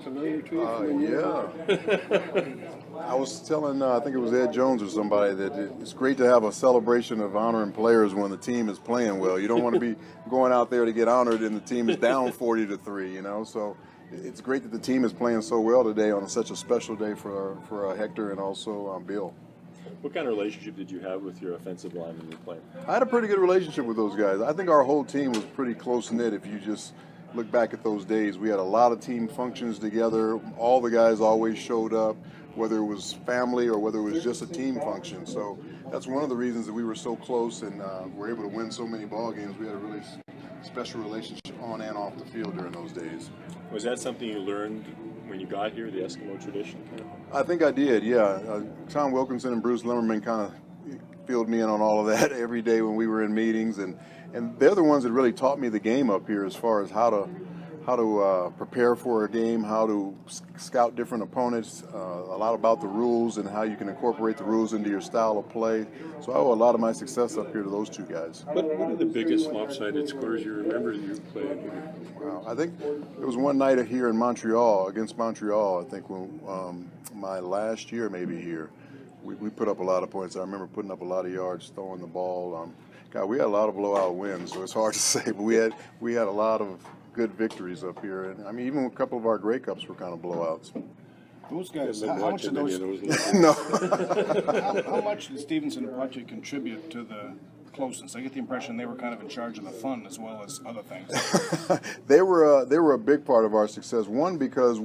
Familiar to you from Yeah. I was telling, I think it was Ed Jones or somebody, that it's great to have a celebration of honoring players when the team is playing well. You don't want to be going out there to get honored and the team is down 40-3, you know. So it's great that the team is playing so well today on such a special day for Hector and also Bill. What kind of relationship did you have with your offensive line when you were playing? I had a pretty good relationship with those guys. I think our whole team was pretty close-knit if you just look back at those days. We had a lot of team functions together. All the guys always showed up, whether it was family or whether it was just a team function. So that's one of the reasons that we were so close and were able to win so many ball games. We had a really special relationship on and off the field during those days. Was that something you learned when you got here, the Eskimo tradition? I think I did, yeah. Tom Wilkinson and Bruce Limmerman kind of filled me in on all of that every day when we were in meetings, and they're the ones that really taught me the game up here as far as how to prepare for a game, how to scout different opponents, a lot about the rules and how you can incorporate the rules into your style of play. So I owe a lot of my success up here to those two guys. What are the biggest lopsided scores you remember you played? Wow, I think it was one night here in Montreal, against Montreal, I think when my last year maybe here. We put up a lot of points. I remember putting up a lot of yards, throwing the ball. God, we had a lot of blowout wins, so it's hard to say. But we had a lot of good victories up here, and I mean, even a couple of our Grey Cups were kind of blowouts. Those guys, how much of those? No. How much did Stevenson and Pache contribute to the closeness? I get the impression they were kind of in charge of the fun as well as other things. They were a big part of our success. One, because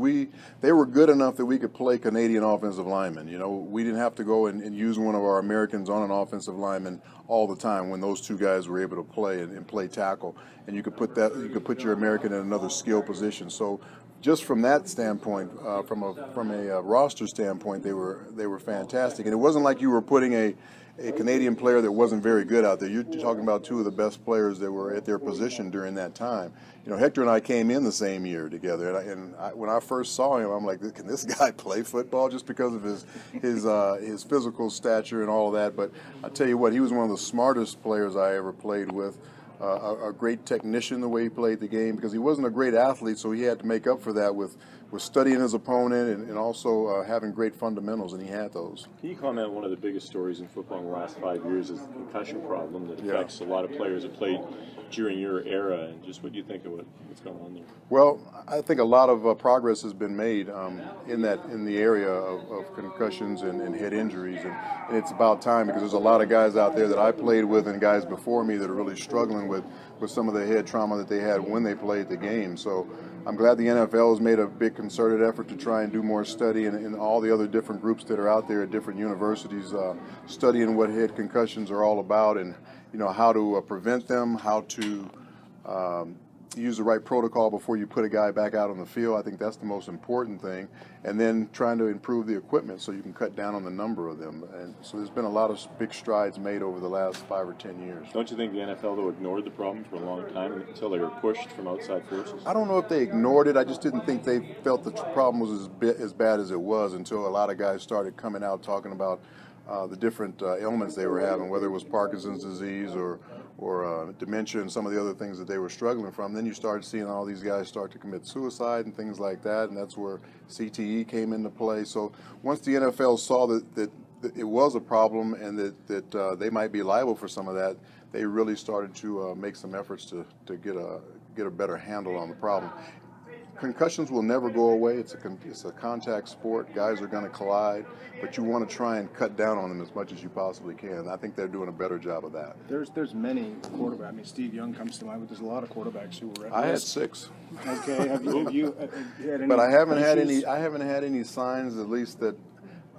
they were good enough that we could play Canadian offensive linemen. You know, we didn't have to go and use one of our Americans on an offensive lineman all the time when those two guys were able to play and play tackle. And you could put your American in another skill position. So just from that standpoint, from a roster standpoint, they were fantastic. And it wasn't like you were putting a Canadian player that wasn't very good out there. You're talking about two of the best players that were at their position during that time. You know, Hector and I came in the same year together, and when I first saw him, I'm like, can this guy play football? Just because of his physical stature and all of that. But I tell you what, he was one of the smartest players I ever played with. A great technician the way he played the game, because he wasn't a great athlete, so he had to make up for that with studying his opponent and also having great fundamentals, and he had those. Can you comment on one of the biggest stories in football in the last 5 years is the concussion problem that affects a lot of players that played during your era, and just what you think of what's going on there? Well, I think a lot of progress has been made in the area of concussions and head injuries, and it's about time, because there's a lot of guys out there that I played with and guys before me that are really struggling with some of the head trauma that they had when they played the game. So I'm glad the NFL has made a big concerted effort to try and do more study, and all the other different groups that are out there at different universities studying what head concussions are all about, and how to prevent them, how to use the right protocol before you put a guy back out on the field. I think that's the most important thing. And then trying to improve the equipment so you can cut down on the number of them. And so there's been a lot of big strides made over the last 5 or 10 years. Don't you think the NFL, though, ignored the problem for a long time until they were pushed from outside forces? I don't know if they ignored it. I just didn't think they felt the problem was as bad as it was until a lot of guys started coming out talking about the different ailments they were having, whether it was Parkinson's disease or dementia and some of the other things that they were struggling from. Then you started seeing all these guys start to commit suicide and things like that, and that's where CTE came into play. So once the NFL saw that it was a problem and that they might be liable for some of that, they really started to make some efforts to get a better handle on the problem. Concussions will never go away. It's a contact sport. Guys are going to collide, but you want to try and cut down on them as much as you possibly can. I think they're doing a better job of that. There's many quarterbacks. I mean, Steve Young comes to mind, but there's a lot of quarterbacks who were at I risk. had 6. Okay, have you had any? But I haven't issues? had any signs, at least that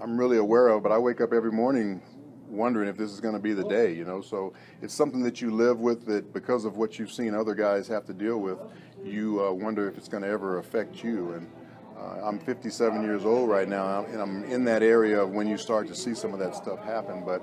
I'm really aware of. But I wake up every morning wondering if this is going to be the day, So it's something that you live with, that because of what you've seen other guys have to deal with, you wonder if it's going to ever affect you. And I'm 57 years old right now, and I'm in that area of when you start to see some of that stuff happen. But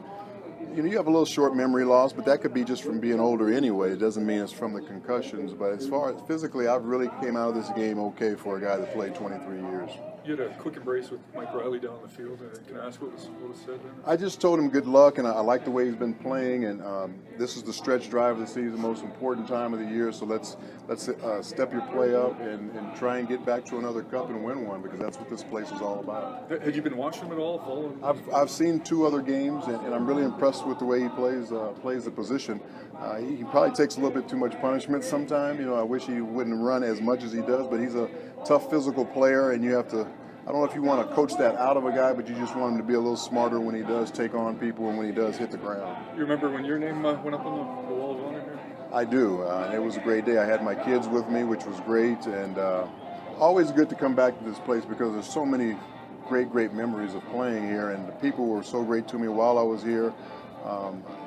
you have a little short memory loss, but that could be just from being older anyway. It doesn't mean it's from the concussions. But as far as physically, I've really came out of this game okay for a guy that played 23 years. You had a quick embrace with Mike Riley down the field. Can I ask what was said then? I just told him good luck, and I like the way he's been playing. And this is the stretch drive of the season, most important time of the year. So let's step your play up and try and get back to another cup and win one, because that's what this place is all about. Had you been watching him at all? Following? I've seen 2 other games, and I'm really impressed with the way he plays the position. He probably takes a little bit too much punishment sometimes. You know, I wish he wouldn't run as much as he does, but he's a tough physical player, and you have to. I don't know if you want to coach that out of a guy, but you just want him to be a little smarter when he does take on people and when he does hit the ground. You remember when your name went up on the wall of honor here? I do. It was a great day. I had my kids with me, which was great, and always good to come back to this place because there's so many great memories of playing here, and the people were so great to me while I was here.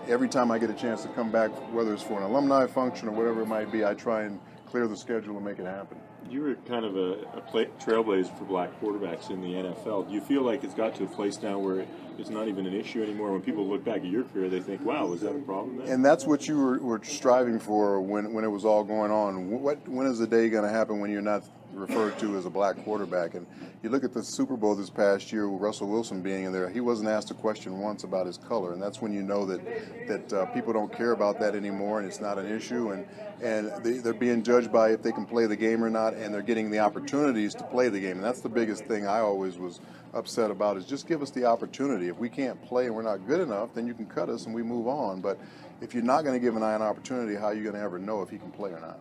Every time I get a chance to come back, whether it's for an alumni function or whatever it might be, I try and clear the schedule and make it happen. You were kind of a trailblazer for black quarterbacks in the NFL. Do you feel like it's got to a place now where it's not even an issue anymore? When people look back at your career, they think, wow, was that a problem then? And that's what you were striving for when it was all going on. When is the day going to happen when you're not referred to as a black quarterback? And you look at the Super Bowl this past year with Russell Wilson being in there, he wasn't asked a question once about his color, and that's when you know that people don't care about that anymore, and it's not an issue, and they're being judged by if they can play the game or not, and they're getting the opportunities to play the game. And that's the biggest thing I always was upset about, is just give us the opportunity. If we can't play and we're not good enough, then you can cut us and we move on. But if you're not going to give an eye an opportunity, how are you going to ever know if he can play or not?